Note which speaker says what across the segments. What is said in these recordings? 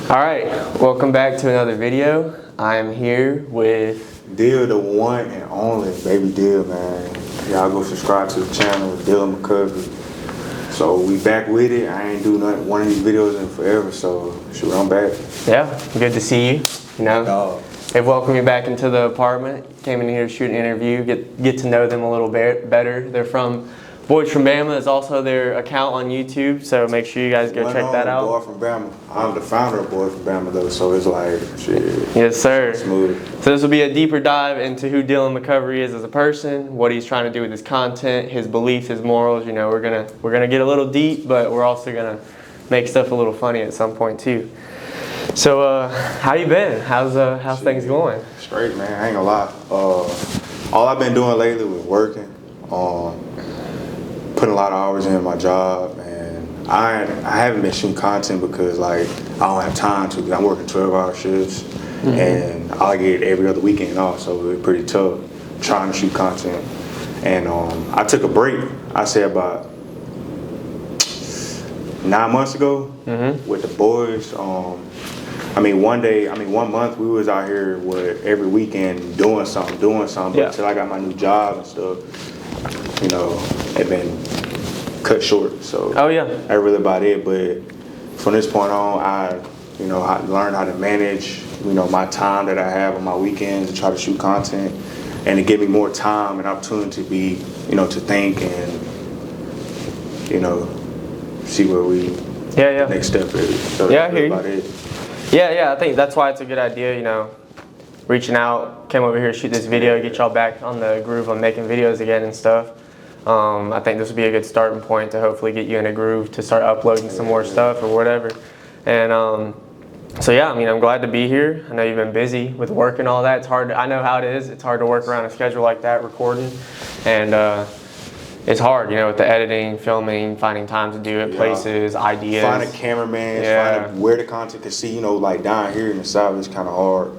Speaker 1: All right, welcome back to another video. I am here with
Speaker 2: Dillon, the one and only baby Dillon, man. Y'all go subscribe to the channel, Dillon McCovery. So we back with it. I ain't do one of these videos in forever, so shoot, I'm back.
Speaker 1: Yeah, good to see you. They've welcomed me back into the apartment. Came in here to shoot an interview, get to know them a little bit better. They're from Boys from Bama is also their account on YouTube, so make sure you guys go check that out.
Speaker 2: Boy from Bama. I'm the founder of Boys from Bama though, so it's like shit.
Speaker 1: Yes, sir.
Speaker 2: Smooth.
Speaker 1: So this will be a deeper dive into who Dillon McCovery is as a person, what he's trying to do with his content, his beliefs, his morals. You know, we're gonna get a little deep, but we're also gonna make stuff a little funny at some point too. So how you been? How's things going?
Speaker 2: Straight, man. I ain't gonna lie. All I've been doing lately was working. Putting a lot of hours in my job, and I haven't been shooting content because like I don't have time to. I'm working 12-hour shifts, and I get every other weekend off, so it's pretty tough trying to shoot content. And I took a break. I say about 9 months ago with the boys. One month we was out here every weekend doing something. But until I got my new job and stuff, you know, it been cut short. So that's really about it. But from this point on, I learned how to manage, my time that I have on my weekends to try to shoot content, and to give me more time and opportunity to be, to think and, see where we next step is. So
Speaker 1: I hear you.
Speaker 2: About it.
Speaker 1: Yeah, I think that's why it's a good idea, reaching out, came over here to shoot this video, get y'all back on the groove of making videos again and stuff. I think this would be a good starting point to hopefully get you in a groove to start uploading some more stuff or whatever. And so yeah, I'm glad to be here. I know you've been busy with work and all that. It's hard. I know how it is. It's hard to work around a schedule like that, recording, and it's hard, with the editing, filming, finding time to do it, places, ideas.
Speaker 2: Find a cameraman, find where the content can see. Like down here in the South, it's kind of hard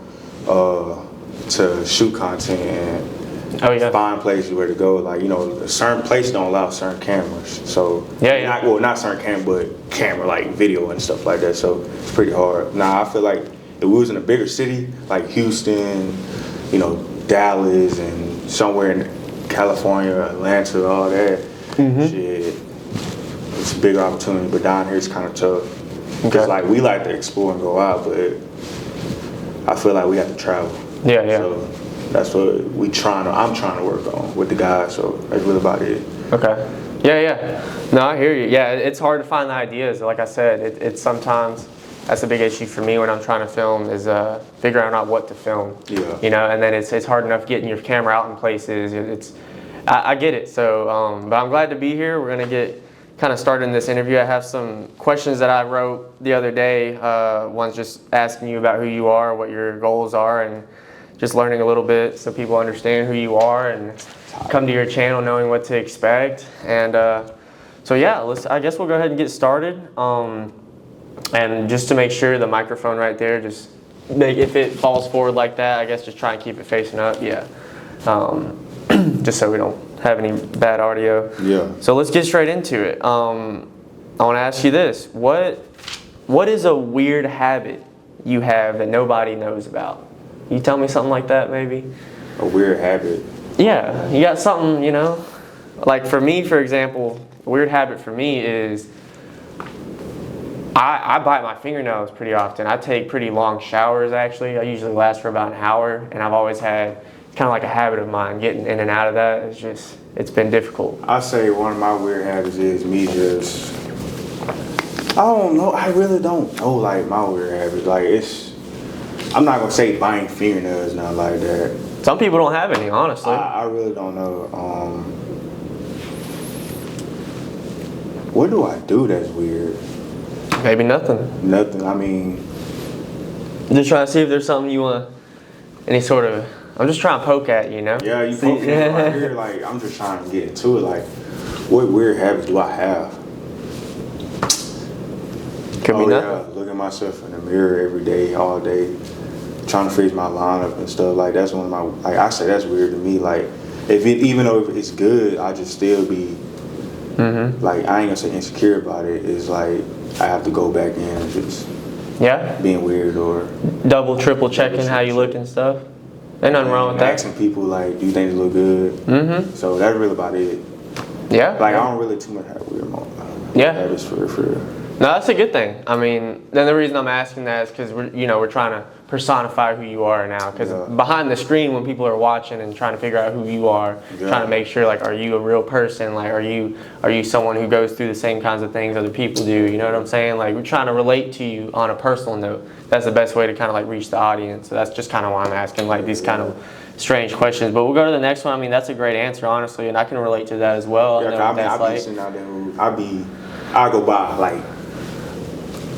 Speaker 2: to shoot content and find places where to go. Like, certain places don't allow certain cameras. So not certain camera, but camera like video and stuff like that. So it's pretty hard. Now I feel like if we was in a bigger city like Houston, Dallas, and somewhere in California, Atlanta, all that, shit, it's a big opportunity. But down here it's kind of tough. Because like we like to explore and go out, but I feel like we have to travel. So that's what I'm trying to work on with the guys. So that's really about it.
Speaker 1: Okay. Yeah. No, I hear you. Yeah, it's hard to find the ideas. Like I said, it's sometimes that's a big issue for me when I'm trying to film is figuring out what to film. And then it's hard enough getting your camera out in places. I get it. So, but I'm glad to be here. We're gonna get kind of started in this interview. I have some questions that I wrote the other day. One's just asking you about who you are, what your goals are, and just learning a little bit so people understand who you are and come to your channel knowing what to expect. And so yeah, I guess we'll go ahead and get started. And just to make sure the microphone right there, just if it falls forward like that, I guess just try and keep it facing up. Just so we don't have any bad audio. So let's get straight into it. I want to ask you this: what is a weird habit you have that nobody knows about? Can you tell me something like that, maybe?
Speaker 2: A weird habit?
Speaker 1: Yeah, you got something, like for me, for example, a weird habit for me is I bite my fingernails pretty often. I take pretty long showers, actually. I usually last for about an hour, and I've always had kind of like a habit of mine getting in and out of that. It's been difficult.
Speaker 2: I say one of my weird habits is me just, I don't know. I really don't know like my weird habits. Like I'm not gonna say biting fingernails, nothing like that.
Speaker 1: Some people don't have any, honestly.
Speaker 2: I really don't know. What do I do that's weird?
Speaker 1: Maybe nothing.
Speaker 2: Nothing.
Speaker 1: Just trying to see if there's something you want, any sort of. I'm just trying to poke at you,
Speaker 2: Yeah, you poking at right here. Like I'm just trying to get into it. Like, what weird habits do I have?
Speaker 1: Could be nothing.
Speaker 2: Yeah, look at myself in the mirror every day, all day, trying to fix my lineup and stuff. Like that's one of my. Like I say, that's weird to me. Like even though it's good, I just still be. Like I ain't gonna say insecure about it. It's like I have to go back in and just
Speaker 1: Yeah.
Speaker 2: Being weird or
Speaker 1: double, triple checking how you look and stuff. Ain't nothing wrong with that.
Speaker 2: Asking people like, do you think they look good?
Speaker 1: Mm-hmm.
Speaker 2: So that's really about it.
Speaker 1: Yeah.
Speaker 2: Like I don't really too much have weird moments.
Speaker 1: Yeah.
Speaker 2: That is for real.
Speaker 1: No, that's a good thing. I mean, then the reason I'm asking that is because we're trying to personify who you are now. Because behind the screen, when people are watching and trying to figure out who you are, trying to make sure like, are you a real person? Like, are you someone who goes through the same kinds of things other people do? You know what I'm saying? Like, we're trying to relate to you on a personal note. That's the best way to kind of like reach the audience. So that's just kind of why I'm asking like these kind of strange questions. But we'll go to the next one. I mean, that's a great answer, honestly, and I can relate to that as well.
Speaker 2: Yeah, I be sitting out there. I go buy like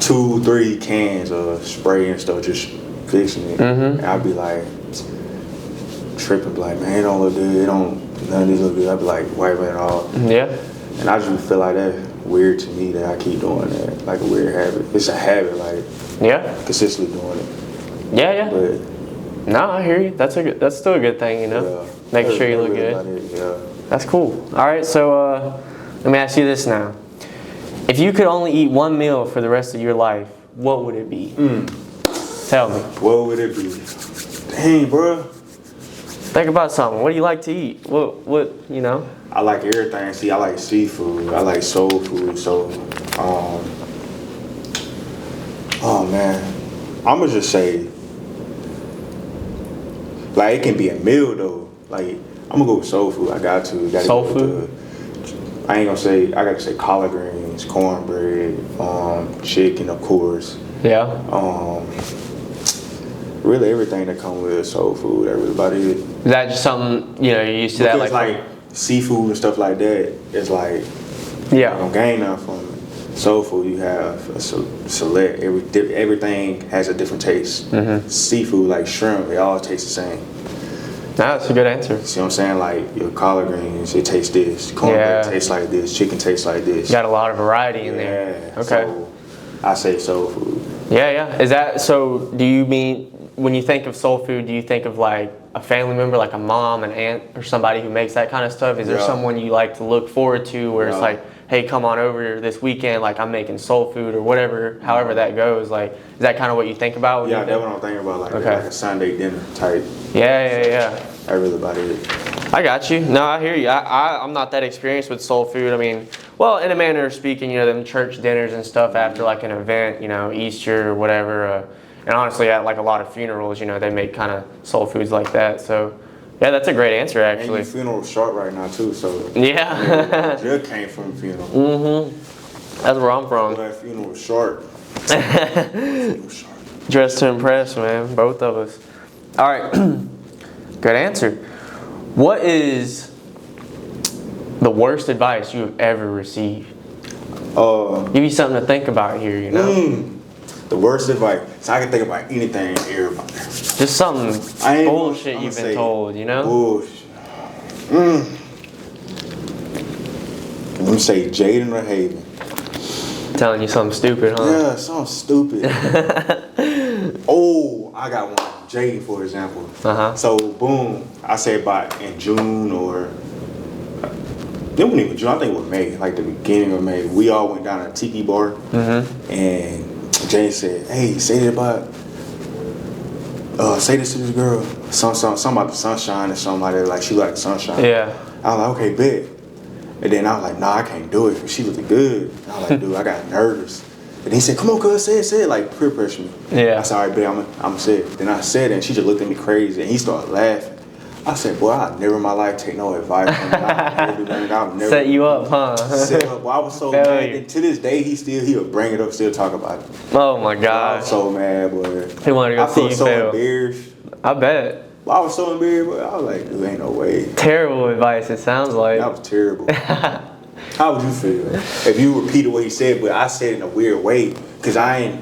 Speaker 2: 2-3 cans of spray and stuff, just fixing it. And I'd be like tripping, like, man, it don't look good. None of these look good. I'd be like wiping it off.
Speaker 1: Yeah. And
Speaker 2: I just feel like that's weird to me that I keep doing that, like a weird habit. It's a habit, like consistently doing it.
Speaker 1: Yeah.
Speaker 2: But
Speaker 1: no, I hear you. That's still a good thing, you know.
Speaker 2: Yeah.
Speaker 1: Making sure you look good.
Speaker 2: Yeah.
Speaker 1: That's cool. All right, so let me ask you this now. If you could only eat one meal for the rest of your life, what would it be? Tell me.
Speaker 2: What would it be? Dang, bro.
Speaker 1: Think about something. What do you like to eat? What you know?
Speaker 2: I like everything. See, I like seafood. I like soul food. So, oh man, I'ma just say, like it can be a meal though. Like I'm gonna go with soul food. I got to.
Speaker 1: Soul food.
Speaker 2: I ain't gonna say. I gotta say collard greens, cornbread, chicken, of course.
Speaker 1: Yeah.
Speaker 2: Really everything that comes with soul food. That really about it.
Speaker 1: Is that just something you're used to?
Speaker 2: Because
Speaker 1: that like
Speaker 2: seafood and stuff like that. It's like you don't gain nothing from it. Soul food, you have a select. Everything has a different taste. Seafood like shrimp, they all taste the same.
Speaker 1: That's a good answer.
Speaker 2: See what I'm saying? Like your collard greens, it tastes this. Cornbread tastes like this. Chicken tastes like this.
Speaker 1: You got a lot of variety in there. Okay.
Speaker 2: So I say soul food.
Speaker 1: Yeah. Is that so? Do you mean when you think of soul food? Do you think of like a family member, like a mom, an aunt, or somebody who makes that kind of stuff? Is there someone you like to look forward to, where it's like, hey, come on over this weekend, like I'm making soul food or whatever, however that goes. Like, is that kind of what you think about?
Speaker 2: Yeah, that's what I'm thinking about, like a Sunday dinner type.
Speaker 1: Yeah.
Speaker 2: I really about it.
Speaker 1: I got you. No, I hear you. I'm not that experienced with soul food. I mean, well, in a manner of speaking, them church dinners and stuff after like an event, Easter or whatever. And honestly, at like a lot of funerals, they make kind of soul foods like that. So, yeah, that's a great answer, actually.
Speaker 2: And your funeral short right now, too, so.
Speaker 1: Yeah.
Speaker 2: Jill came from a funeral.
Speaker 1: That's where I'm from.
Speaker 2: That funeral short.
Speaker 1: Dressed to impress, man. Both of us. All right. Good answer. What is the worst advice you have ever received? Give you something to think about here,
Speaker 2: The worst advice. So I can think about anything and everybody.
Speaker 1: Just something bullshit you've been told,
Speaker 2: Bullshit. Let me say Jaden or Haven.
Speaker 1: Telling you something stupid, huh?
Speaker 2: Yeah, something stupid. I got one. Jaden, for example. So, boom, I say about in June or it wasn't even June. I think it was May, like the beginning of May. We all went down to a tiki bar, and Jaden said, "Hey, say this to this girl, something about the sunshine or something like that. Like she liked the sunshine."
Speaker 1: Yeah.
Speaker 2: I was like, "Okay, bet." And then I was like, "Nah, I can't do it. She looked good." And I was like, "Dude, I got nervous." And he said, "Come on, cuz, say it, like peer pressure me."
Speaker 1: Yeah.
Speaker 2: I said, "All right, bet, I'm say it." Then I said it, and she just looked at me crazy, and he started laughing. I said, "Boy, I'll never in my life take no advice from him. I'll never
Speaker 1: set you up, huh?"
Speaker 2: Set up. Well, I was so mad. And to this day, he would bring it up, still talk about it.
Speaker 1: Oh my God.
Speaker 2: I was so mad, boy.
Speaker 1: He wanted to go see you fail.
Speaker 2: I felt so embarrassed.
Speaker 1: I bet.
Speaker 2: I was so embarrassed, but I was like, dude, ain't no way.
Speaker 1: Terrible advice, it sounds like.
Speaker 2: That was terrible. How would you feel if you repeated what he said, but I said it in a weird way? Because I ain't.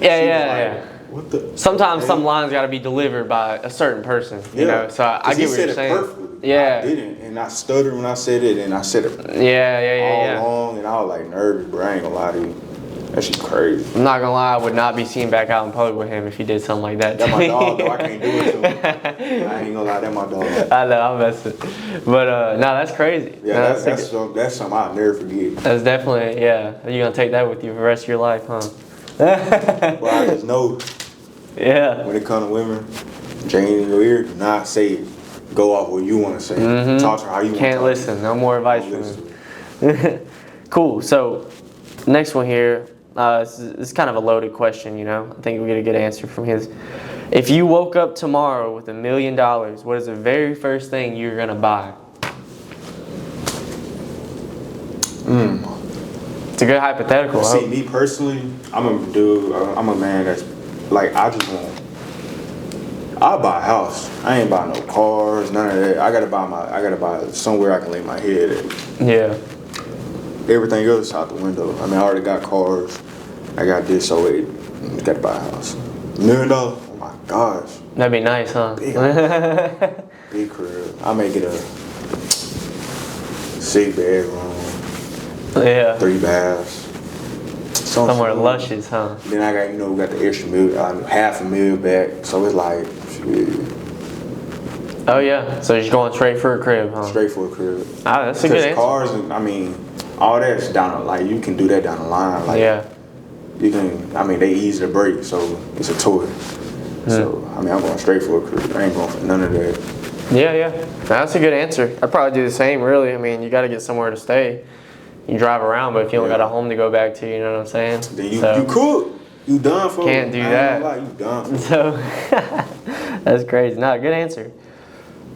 Speaker 1: Yeah.
Speaker 2: What the?
Speaker 1: Sometimes some lines got to be delivered by a certain person, you know. So I get what you're saying.
Speaker 2: Perfectly.
Speaker 1: Yeah.
Speaker 2: I didn't, and I stuttered when I said it, and I said it.
Speaker 1: Yeah.
Speaker 2: All long, and I was like nervous, bro. I ain't gonna lie to you. That shit crazy.
Speaker 1: I'm not gonna lie, I would not be seen back out in public with him if he did something like that.
Speaker 2: That's my dog, though. I can't do it to him. I ain't gonna lie, that's my dog.
Speaker 1: I know, I'm messing. But no, that's crazy.
Speaker 2: Yeah, that's something I'll never forget.
Speaker 1: That's definitely, you're gonna take that with you for the rest of your life, huh?
Speaker 2: But I just know.
Speaker 1: Yeah.
Speaker 2: When it comes to women, Jane in your ear, do not say it. Go off what you want to say. Talk to her how you want to
Speaker 1: Can't listen. No more advice from me. Cool. So, next one here. This is kind of a loaded question, you know. I think we get a good answer from his. If you woke up tomorrow with $1 million, what is the very first thing you're gonna buy? It's a good hypothetical.
Speaker 2: See, me personally, I'm a dude. I'm a man that's like, I just want. I'll buy a house. I ain't buying no cars, none of that. I gotta buy somewhere I can lay my head at.
Speaker 1: Yeah.
Speaker 2: Everything else out the window. I mean, I already got cars. I got this, so I gotta buy a house. $1 million? Oh my gosh.
Speaker 1: That'd be nice, huh?
Speaker 2: Big crib. I make it a 6-bedroom.
Speaker 1: Yeah.
Speaker 2: 3 baths.
Speaker 1: Somewhere luscious, huh?
Speaker 2: Then I got, we got the extra $1,000,000, $500,000 back. So it's like, shit.
Speaker 1: Oh yeah. So you're going straight for a crib, huh?
Speaker 2: Straight for a crib.
Speaker 1: Ah, that's a good answer.
Speaker 2: Cars, I mean, all that's down, like, you can do that down the line. Like,
Speaker 1: yeah.
Speaker 2: You can, I mean, they easy to break, so it's a toy. So, I mean, I'm going straight for a crib. I ain't going for none of that.
Speaker 1: Yeah. That's a good answer. I'd probably do the same, really. I mean, you got to get somewhere to stay. You drive around, but if you don't got a home to go back to, you know what I'm saying?
Speaker 2: Then you cook. You done for.
Speaker 1: Can't do that.
Speaker 2: You done for.
Speaker 1: So, that's crazy. No, good answer.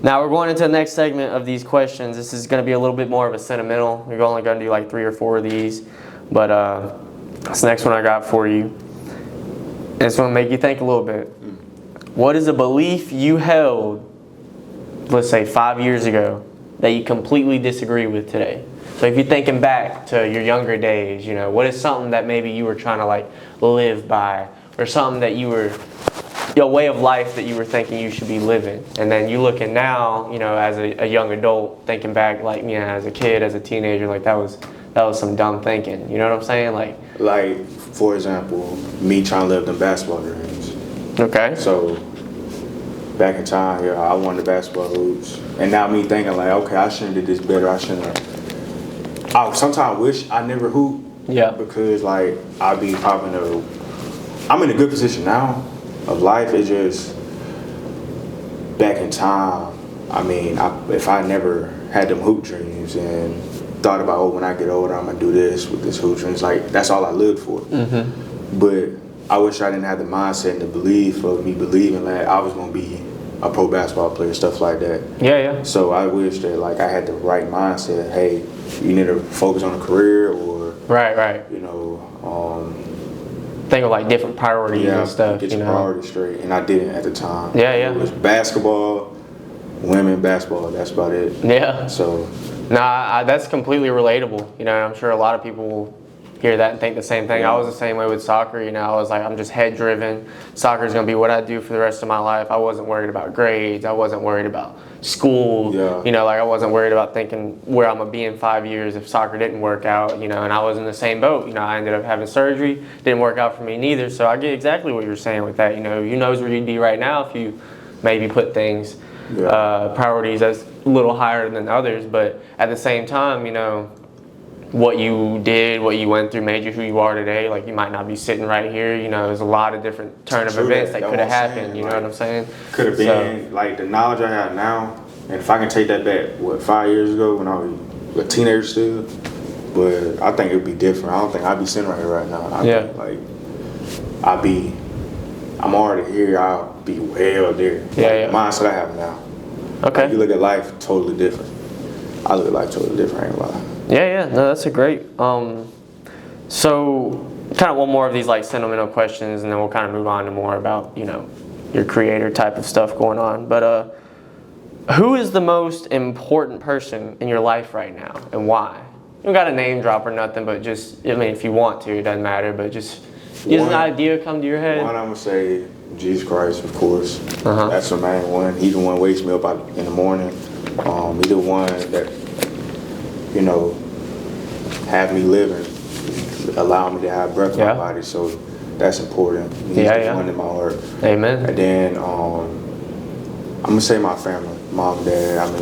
Speaker 1: Now we're going into the next segment of these questions. This is going to be a little bit more of a sentimental. We're only going to do like 3 or 4 of these. But this next one I got for you. And it's going to make you think a little bit. What is a belief you held, let's say 5 years ago, that you completely disagree with today? So if you're thinking back to your younger days, what is something that maybe you were trying to like live by, or something that you were, your way of life that you were thinking you should be living, and then you looking now, as a young adult, thinking back like, as a kid, as a teenager, like that was some dumb thinking. You know what I'm saying?
Speaker 2: Like for example, me trying to live them basketball dreams.
Speaker 1: Okay.
Speaker 2: So back in time, I wanted the basketball hoops, and now me thinking like, okay, I shouldn't have did this better. I shouldn't have. I sometimes wish I never hoop.
Speaker 1: Yeah.
Speaker 2: Because like I'm in a good position now of life. It's just back in time. I mean, if I never had them hoop dreams and thought about, when I get older, I'm gonna do this with this hoop dreams. Like that's all I lived for. Mm-hmm. But I wish I didn't have the mindset and the belief of me believing that I was gonna be a pro basketball player, stuff like that.
Speaker 1: Yeah.
Speaker 2: So I wish that like I had the right mindset. Hey, you need to focus on a career, or
Speaker 1: right. Think of like different priorities and stuff.
Speaker 2: Get your priorities straight, and I didn't at the time.
Speaker 1: Yeah.
Speaker 2: It was basketball, women basketball. That's about it.
Speaker 1: Yeah.
Speaker 2: So.
Speaker 1: Nah, that's completely relatable. I'm sure a lot of people will hear that and think the same thing. I was the same way with soccer. I was like, I'm just head driven. Soccer is going to be what I do for the rest of my life. I wasn't worried about grades. I wasn't worried about school.
Speaker 2: Yeah.
Speaker 1: I wasn't worried about thinking where I'm going to be in 5 years if soccer didn't work out, and I was in the same boat. I ended up having surgery. Didn't work out for me neither. So I get exactly what you're saying with that. You knows where you'd be right now if you maybe put things, priorities as a little higher than others. But at the same time, what you did, what you went through made you who you are today. Like, you might not be sitting right here. There's a lot of different turn of events that could have happened. You know what I'm saying?
Speaker 2: Could have been, like, the knowledge I have now, and if I can take that back, 5 years ago when I was a teenager still, but I think it would be different. I don't think I'd be sitting right here right now. I think, like, I'm already here, I'll be well there.
Speaker 1: Yeah.
Speaker 2: The mindset I have now.
Speaker 1: Okay.
Speaker 2: Like, you look at life totally different. I look at life totally different, I ain't gonna lie.
Speaker 1: Yeah. No, that's a great. So, kind of one more of these like sentimental questions, and then we'll kind of move on to more about your creator type of stuff going on. But who is the most important person in your life right now, and why? You don't got a name drop or nothing, but just if you want to, it doesn't matter. But just an idea come to your head.
Speaker 2: One, I'm gonna say Jesus Christ, of course. That's the main one. He's the one who wakes me up in the morning. He's the one that have me living, allow me to have breath in my body, so that's important. He's the one in my heart.
Speaker 1: Amen.
Speaker 2: And then I'm gonna say my family, mom, dad. I've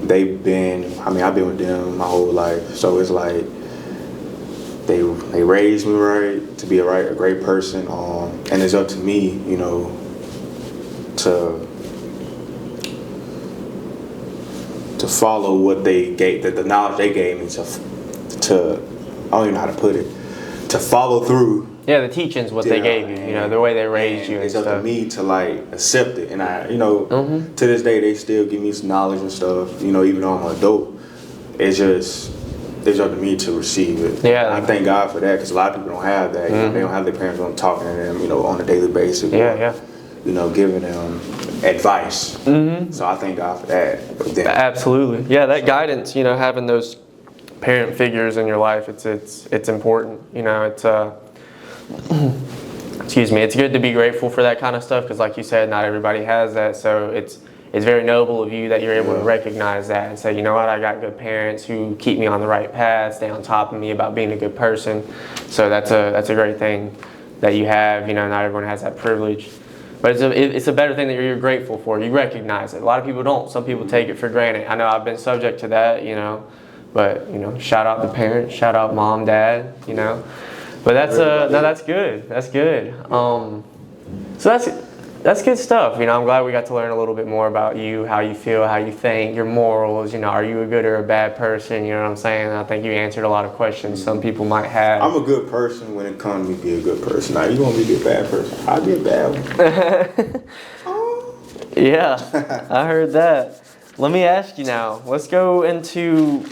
Speaker 2: been with them my whole life, so it's like they raised me right to be a great person, and it's up to me, you know, to follow what they gave, the knowledge they gave me to I don't even know how to put it, to follow through.
Speaker 1: Yeah, the teachings, what they gave you, you know, the way they raised you and
Speaker 2: it's
Speaker 1: stuff.
Speaker 2: Up to me to like accept it, and I, you know, to this day they still give me some knowledge and stuff, you know, even though I'm an adult. It's up to me to receive it.
Speaker 1: Yeah,
Speaker 2: I thank God for that, because a lot of people don't have that. You know, they don't have their parents talking to them, you know, on a daily basis.
Speaker 1: Yeah.
Speaker 2: You know, giving them advice. So I thank God for that.
Speaker 1: Absolutely. Yeah, that guidance, you know, having those parent figures in your life, it's important. You know, it's excuse me, it's good to be grateful for that kind of stuff, because like you said, not everybody has that. So it's very noble of you that you're able to recognize that and say, you know what, I got good parents who keep me on the right path, stay on top of me about being a good person. So that's a great thing that you have. You know, not everyone has that privilege. But it's a better thing that you're grateful for. You recognize it. A lot of people don't. Some people take it for granted. I know I've been subject to that, you know. But, you know, shout out the parents, shout out mom, dad, you know. But that's no, that's good. That's good. So that's good stuff. You know, I'm glad we got to learn a little bit more about you, how you feel, how you think, your morals. You know, are you a good or a bad person? You know what I'm saying? I think you answered a lot of questions some people might have.
Speaker 2: I'm a good person when it comes to be a good person. Now, you want me to be a bad person? I'll be a bad one.
Speaker 1: Yeah, I heard that. Let me ask you now. Let's go into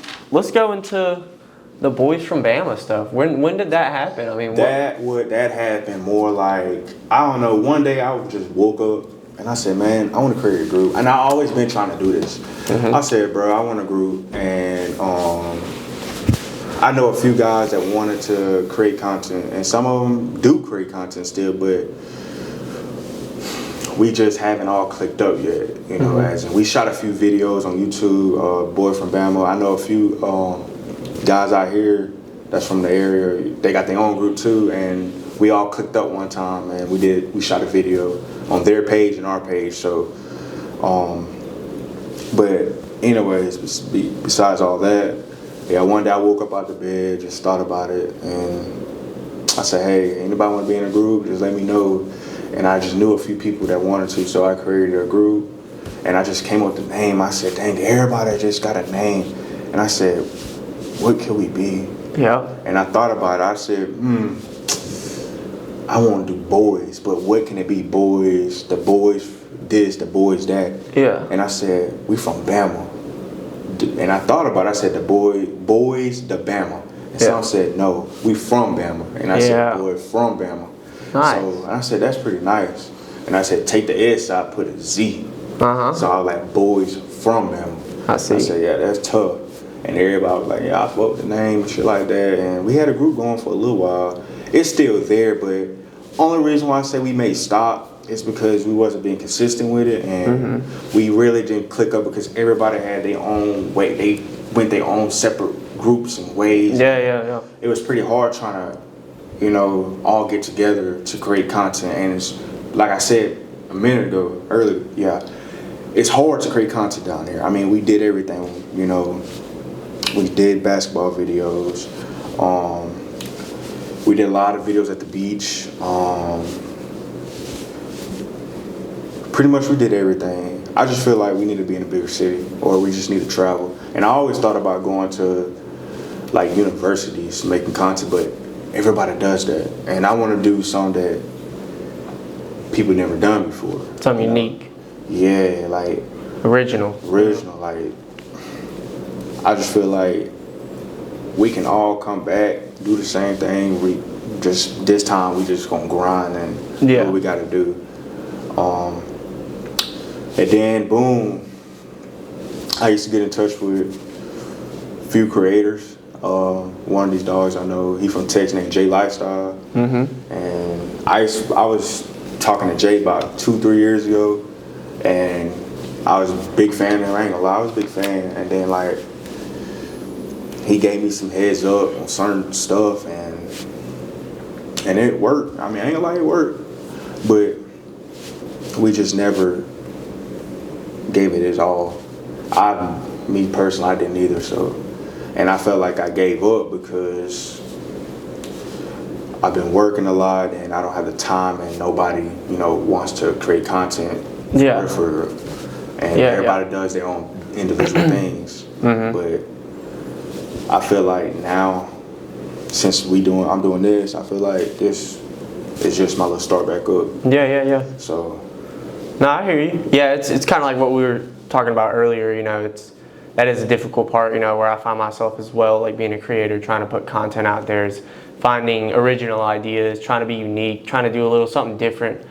Speaker 1: the Boys from Bama stuff. When did that happen? I mean,
Speaker 2: that happened more like, I don't know, one day I just woke up and I said, man, I want to create a group. And I've always been trying to do this. I said, bro, I want a group, and I know a few guys that wanted to create content, and some of them do create content still, but we just haven't all clicked up yet, you know. As in, we shot a few videos on YouTube, Boy from Bama. I know a few guys out here that's from the area. They got their own group too, and we all clicked up one time, and we shot a video on their page and our page. So, but anyways, besides all that, yeah, one day I woke up out the bed, just thought about it, and I said, hey, anybody want to be in a group? Just let me know. And I just knew a few people that wanted to, so I created a group, and I just came up with the name. I said, dang, everybody just got a name. And I said, what can we be?
Speaker 1: Yeah.
Speaker 2: And I thought about it. I said, I want to do boys, but what can it be? Boys, the boys this, the boys that.
Speaker 1: Yeah.
Speaker 2: And I said, we from Bama. And I thought about it. I said, boys, the Bama. And some said, no, we from Bama. And I said, boy, from Bama.
Speaker 1: Nice.
Speaker 2: So I said, that's pretty nice. And I said, take the S out, put a Z. So I was like, boys from Bama.
Speaker 1: I see.
Speaker 2: I said, yeah, that's tough. And everybody was like, yeah, I fuck with the name and shit like that. And we had a group going for a little while. It's still there, but only reason why I say we may stop is because we wasn't being consistent with it, and we really didn't click up because everybody had their own way. They went their own separate groups and ways.
Speaker 1: Yeah.
Speaker 2: It was pretty hard trying to, you know, all get together to create content. And it's like I said a minute ago, earlier, it's hard to create content down there. I mean, we did everything, you know. We did basketball videos. We did a lot of videos at the beach. Pretty much we did everything. I just feel like we need to be in a bigger city, or we just need to travel. And I always thought about going to like universities, making content, but everybody does that. And I want to do something that people never done before.
Speaker 1: Something unique.
Speaker 2: Yeah, like
Speaker 1: original.
Speaker 2: Like, I just feel like we can all come back, do the same thing. We just, this time we just gonna grind and do what we gotta do. And then boom, I used to get in touch with a few creators. One of these dogs I know, he from Texas, named Jay Lifestyle. And I was talking to Jay about 2-3 years ago, and I was a big fan of him. I ain't gonna lie, I was a big fan. And then like, he gave me some heads up on certain stuff, and it worked. I mean, I ain't gonna lie, it worked. But we just never gave it his all. Me personally, I didn't either. So, and I felt like I gave up because I've been working a lot and I don't have the time, and nobody, you know, wants to create content.
Speaker 1: Yeah.
Speaker 2: And everybody does their own individual things. But I feel like now, since I'm doing this, I feel like this is just my little start back up.
Speaker 1: Yeah.
Speaker 2: So.
Speaker 1: No, I hear you. Yeah, it's kind of like what we were talking about earlier. You know, that is a difficult part. You know, where I find myself as well, like being a creator, trying to put content out there, is finding original ideas, trying to be unique, trying to do a little something different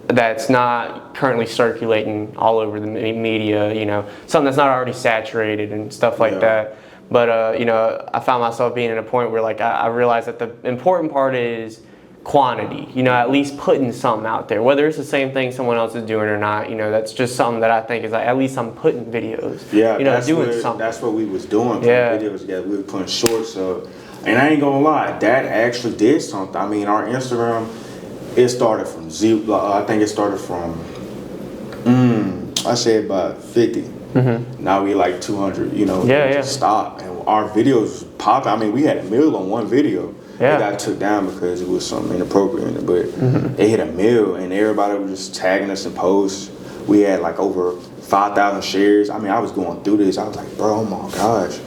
Speaker 1: that's not currently circulating all over the media. You know, something that's not already saturated and stuff like that. But you know, I found myself being at a point where like I realized that the important part is quantity, you know, at least putting something out there, whether it's the same thing someone else is doing or not. You know, that's just something that I think is like, at least I'm putting videos.
Speaker 2: Yeah,
Speaker 1: you know, doing something.
Speaker 2: That's what we was doing. Putting videos together. We were putting shorts up, and I ain't gonna lie, that actually did something. I mean, our Instagram, it started from zero. I think it started from, I say about 50. Now we like 200. You know, just stop, and our videos pop. I mean, we had 1 million on one video. It got took down because it was something inappropriate in it, but it hit 1 million, and everybody was just tagging us in posts. We had like over 5,000 shares. I mean, I was going through this. I was like, bro, oh my gosh,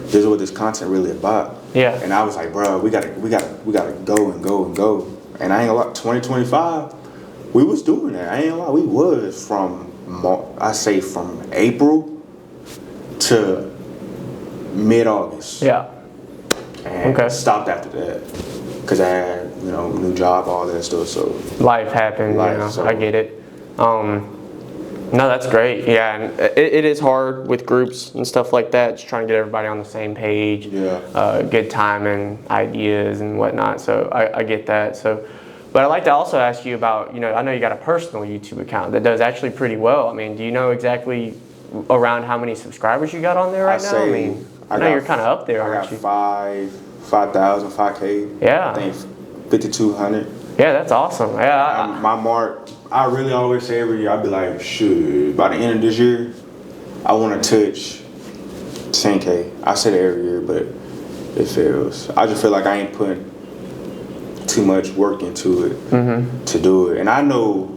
Speaker 2: this is what this content really about. Yeah. And I was like, bro, we gotta go and go and go. And I ain't gonna lie, 2025, we was doing that. I ain't gonna lie, we was from April to mid-August. Yeah. And stopped after that because I had, you know, new job, all that stuff. So
Speaker 1: life happened. You know, so. I get it. No, that's great. Yeah, and it is hard with groups and stuff like that. Just trying to get everybody on the same page. Yeah. Good timing, ideas, and whatnot. So I get that. So, but I'd like to also ask you about, you know, I know you got a personal YouTube account that does actually pretty well. I mean, do you know exactly around how many subscribers you got on there right now? I mean, I know you're kind of up there, aren't you?
Speaker 2: I got 5,000, 5K. Yeah. I think 5,200.
Speaker 1: Yeah, that's awesome. Yeah.
Speaker 2: My mark, I really always say every year, I'd be like, shoot, by the end of this year, I want to touch 10K. I say that every year, but it fails. I just feel like I ain't putting too much work into it to do it. And I know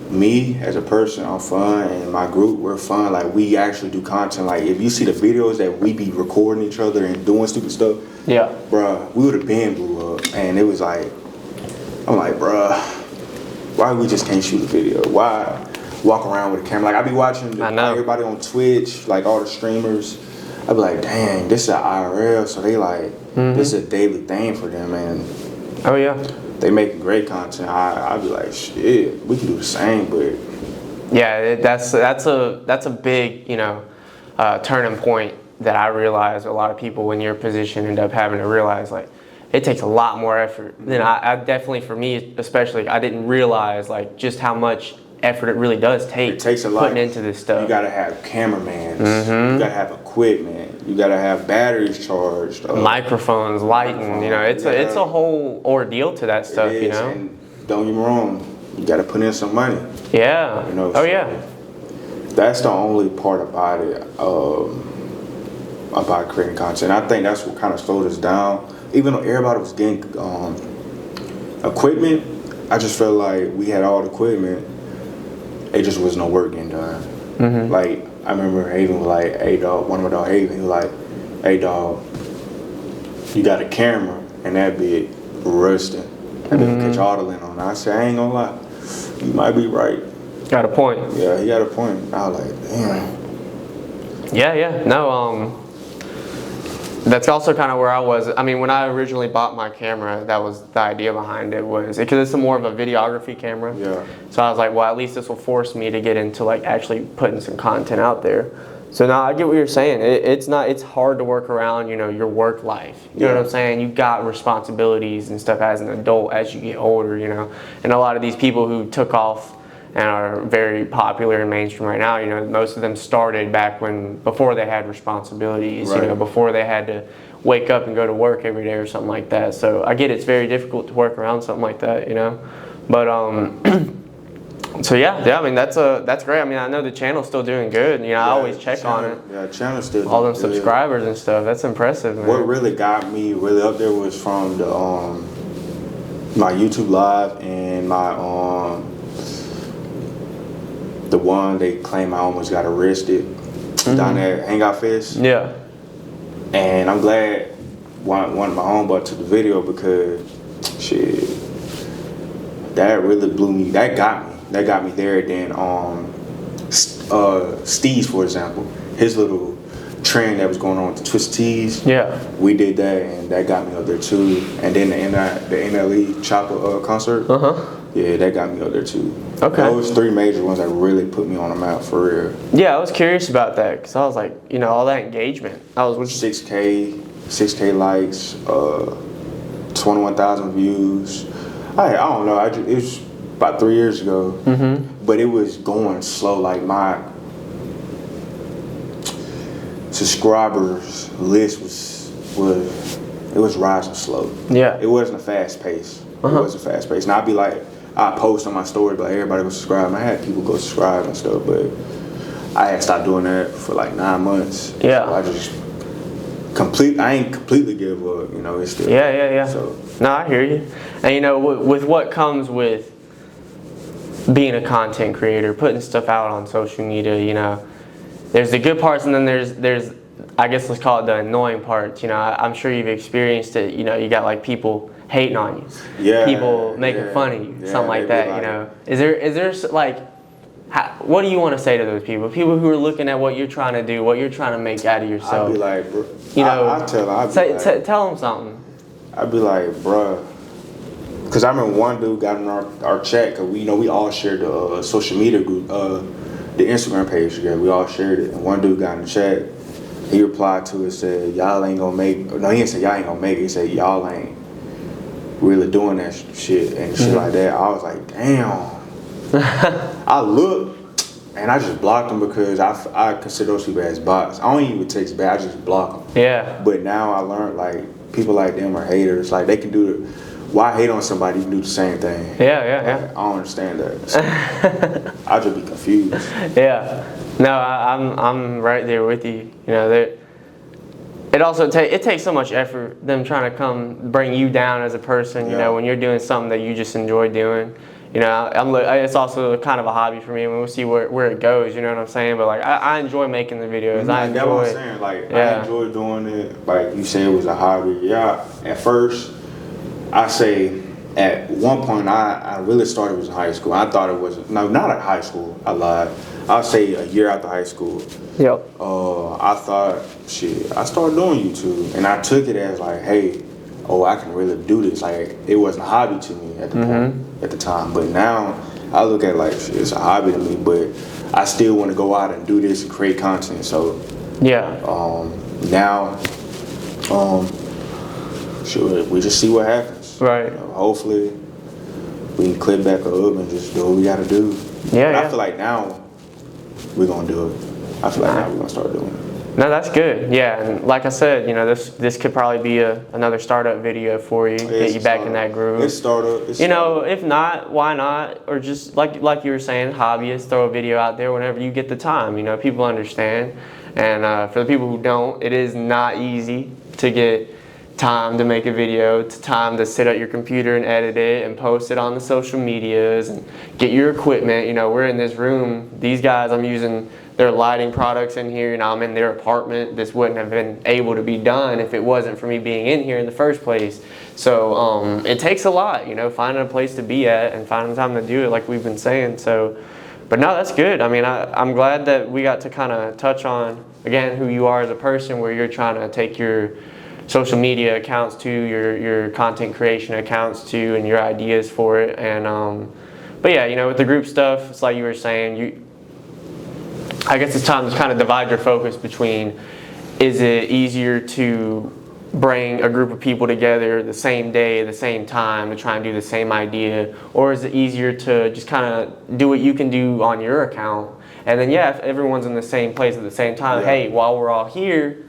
Speaker 2: me as a person, I'm fun, and my group, we're fun. Like, we actually do content. Like, if you see the videos that we be recording each other and doing stupid stuff, bruh, we would have been blew up. And it was like, I'm like, bruh, why we just can't shoot a video? Why walk around with a camera? Like, I be watching everybody on Twitch, like all the streamers. I be like, dang, this is an IRL, so they like, this is a daily thing for them, and
Speaker 1: oh yeah,
Speaker 2: they making great content. I be like, shit, we can do the same, but
Speaker 1: yeah, that's a big, you know, turning point that I realize a lot of people in your position end up having to realize, like, it takes a lot more effort than I definitely, for me especially, I didn't realize like just how much effort it really does take.
Speaker 2: It takes a lot
Speaker 1: putting into this stuff.
Speaker 2: You gotta have cameramans, you gotta have equipment, you gotta have batteries charged,
Speaker 1: microphones, lighting. You know, it's a whole ordeal to that stuff. You know,
Speaker 2: and don't get me wrong, you gotta put in some money.
Speaker 1: Yeah.
Speaker 2: You know.
Speaker 1: Oh yeah.
Speaker 2: That's the only part about it, about creating content. I think that's what kind of slowed us down. Even though everybody was getting equipment, I just felt like we had all the equipment. It just was no work getting done. Like, I remember Haven was like, hey dog, one of my dog Haven, he was like, hey dog, you got a camera and that bit rusting. That bit catch all the lint on it. I said, I ain't gonna lie, you might be right.
Speaker 1: Got a point.
Speaker 2: Yeah, he got a point. I was like, damn.
Speaker 1: Yeah. No, that's also kind of where I was. I mean, when I originally bought my camera, that was the idea behind it, was because it's more of a videography camera. Yeah. So I was like, well, at least this will force me to get into like actually putting some content out there. So now I get what you're saying. It's hard to work around, you know, your work life. You know what I'm saying? You got responsibilities and stuff as an adult as you get older, you know. And a lot of these people who took off and are very popular and mainstream right now, you know, most of them started back before they had responsibilities, you know, before they had to wake up and go to work every day or something like that. So I get it's very difficult to work around something like that, you know. But so yeah, I mean that's great. I mean, I know the channel's still doing good. You know, I always check on it.
Speaker 2: Yeah, the channel's still
Speaker 1: all them subscribers and stuff. That's impressive, man.
Speaker 2: What really got me really up there was from my YouTube live and my the one they claim I almost got arrested down there at Hangout Fest.
Speaker 1: Yeah.
Speaker 2: And I'm glad one of my homeboys took the video because shit, that really blew me. That got me there. Then Steve's, for example, his little trend that was going on with the Twisted Tees.
Speaker 1: Yeah.
Speaker 2: We did that, and that got me up there too. And then the NLE Chopper concert. Yeah, that got me up there too.
Speaker 1: Okay.
Speaker 2: Those 3 major ones that really put me on the map for real.
Speaker 1: Yeah, I was curious about that because I was like, you know, all that engagement. I was
Speaker 2: 6K likes, 21,000 views. I don't know. It was about 3 years ago, but it was going slow. Like my subscribers list was rising slow.
Speaker 1: Yeah.
Speaker 2: It wasn't a fast pace. It wasn't fast pace. And I'd be like, I post on my story, but like, everybody was subscribing. I had people go subscribe and stuff, but I had stopped doing that for like 9 months.
Speaker 1: Yeah.
Speaker 2: So I just I ain't completely give up, you know. It's still,
Speaker 1: yeah.
Speaker 2: So
Speaker 1: no, I hear you. And you know, with what comes with being a content creator, putting stuff out on social media, you know, there's the good parts, and then there's I guess let's call it the annoying parts. You know, I'm sure you've experienced it. You know, you got like people hating on you, people making fun of you, something like that. Like, you know, is there like, what do you want to say to those people? People who are looking at what you're trying to do, what you're trying to make out of yourself.
Speaker 2: I'd be like, bro,
Speaker 1: you know,
Speaker 2: tell
Speaker 1: them something.
Speaker 2: I'd be like, bruh, because I remember one dude got in our chat, because we all shared the social media group, the Instagram page together. We all shared it, and one dude got in the chat. He replied to it, said, y'all ain't gonna make, no, he didn't say y'all ain't gonna make it, he said y'all ain't really doing that shit and shit like that. I was like, damn. I looked and I just blocked them because I consider those people as bots. I don't even text back, I just block them.
Speaker 1: Yeah.
Speaker 2: But now I learned, like, people like them are haters. Like, they can do why hate on somebody? You can do the same thing.
Speaker 1: Yeah.
Speaker 2: I don't understand that. So, I just be confused.
Speaker 1: Yeah. No, I'm right there with you. You know, it also takes so much effort, them trying to come bring you down as a person. You know, when you're doing something that you just enjoy doing. You know, it's also kind of a hobby for me, and we'll see where it goes. You know what I'm saying? But like, I enjoy making the videos. I enjoy.
Speaker 2: That's what I'm saying. Like, I enjoy doing it. Like you said, it was a hobby. Yeah. At first, I say at one point I really started was in high school. I thought it was not at high school. I lied. I'll say a year after high school.
Speaker 1: Yep.
Speaker 2: I thought, I started doing YouTube, and I took it as like, hey, I can really do this. Like, it wasn't a hobby to me at the point, at the time. But now I look at it like, it's a hobby to me, but I still want to go out and do this and create content. So now, we just see what happens.
Speaker 1: Right.
Speaker 2: You know, hopefully we can clip back up and just do what we got to do.
Speaker 1: Yeah.
Speaker 2: I feel like now we're gonna do it. I feel like now we're gonna start doing it.
Speaker 1: No, that's good. Yeah, and like I said, you know, this could probably be another startup video for you, get you back in that groove.
Speaker 2: It's startup.
Speaker 1: You know, if not, why not? Or just like you were saying, hobbyist, throw a video out there whenever you get the time. You know, people understand. And for the people who don't, it is not easy to get time to make a video, time to sit at your computer and edit it and post it on the social medias and get your equipment. You know, we're in this room. These guys, I'm using their lighting products in here, and I'm in their apartment. This wouldn't have been able to be done if it wasn't for me being in here in the first place. So it takes a lot, you know, finding a place to be at and finding time to do it like we've been saying. So, but no, that's good. I mean, I'm glad that we got to kind of touch on, again, who you are as a person, where you're trying to take your social media accounts to, your content creation accounts to, and your ideas for it. And but yeah, you know, with the group stuff, it's like you were saying, I guess it's time to kind of divide your focus between, is it easier to bring a group of people together the same day, at the same time, to try and do the same idea, or is it easier to just kind of do what you can do on your account, and then if everyone's in the same place at the same time, hey, while we're all here,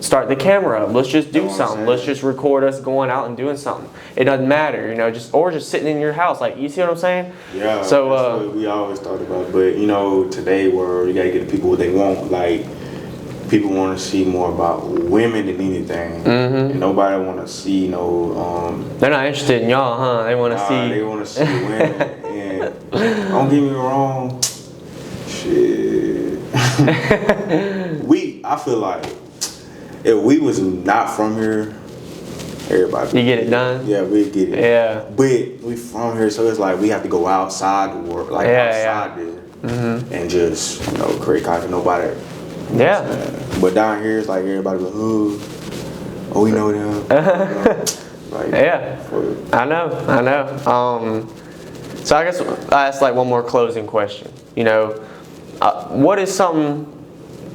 Speaker 1: start the camera up. Let's just do something. Let's just record us going out and doing something. It doesn't matter, you know, or just sitting in your house. Like, you see what I'm saying?
Speaker 2: Yeah.
Speaker 1: So
Speaker 2: that's what we always thought about. But you know, today, where you gotta get the people what they want. Like, people want to see more about women than anything. And nobody want to see
Speaker 1: they're not interested in y'all, huh? They want to see.
Speaker 2: They want to see women. And don't get me wrong. Shit. I feel like if we was not from here, everybody.
Speaker 1: You get it done?
Speaker 2: Yeah, we get it.
Speaker 1: Yeah.
Speaker 2: But we from here, so it's like we have to go outside the work, like outside there, and just create content. Nobody.
Speaker 1: Yeah.
Speaker 2: But down here, it's like everybody like, oh, we know them. Like,
Speaker 1: yeah. I know. So I guess I ask like one more closing question. What is something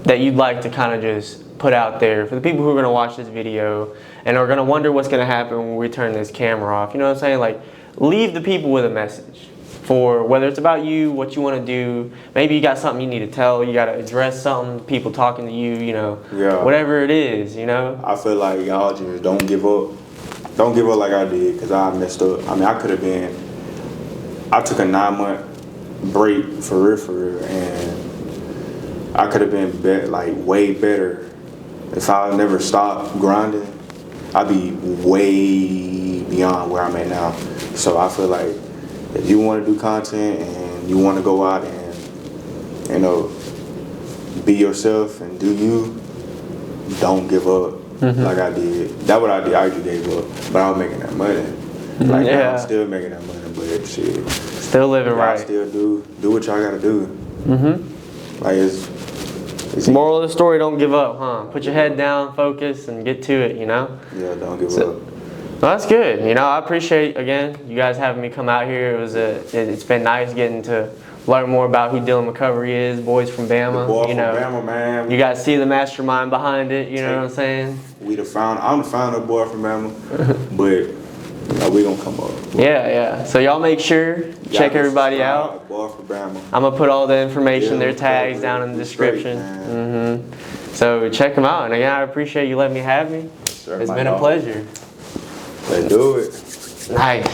Speaker 1: that you'd like to kind of just put out there for the people who are going to watch this video and are going to wonder what's going to happen when we turn this camera off? You know what I'm saying? Like, leave the people with a message for whether it's about you, what you want to do. Maybe you got something you need to tell. You got to address something, people talking to you, whatever it is,
Speaker 2: I feel like y'all just don't give up. Don't give up like I did, because I messed up. I mean, I took a 9-month break for real, and I could have been way better. If I never stopped grinding, I'd be way beyond where I'm at now. So I feel like if you want to do content and you want to go out and, be yourself and do you, don't give up like I did. That's what I did. I just gave up. But I was making that money. Now I'm still making that money, but shit.
Speaker 1: Still living right.
Speaker 2: I still do what y'all got to do. Like it's
Speaker 1: moral of the story, don't give up, huh? Put your head down, focus, and get to it,
Speaker 2: Yeah, don't give up.
Speaker 1: Well, that's good. I appreciate, again, you guys having me come out here. It's been nice getting to learn more about who Dillon McCovery is, boys from Bama.
Speaker 2: The boy from Bama, man.
Speaker 1: You guys see the mastermind behind it, you know what I'm saying?
Speaker 2: I'm the founder of Boy from Bama, but we gonna come up.
Speaker 1: Yeah. So y'all make sure, check everybody out.
Speaker 2: Boy from Bama.
Speaker 1: I'm gonna put all the information, their tags down in the description. So check them out. And again, I appreciate you letting me have me. It's been a pleasure.
Speaker 2: Let's do it.
Speaker 1: Nice.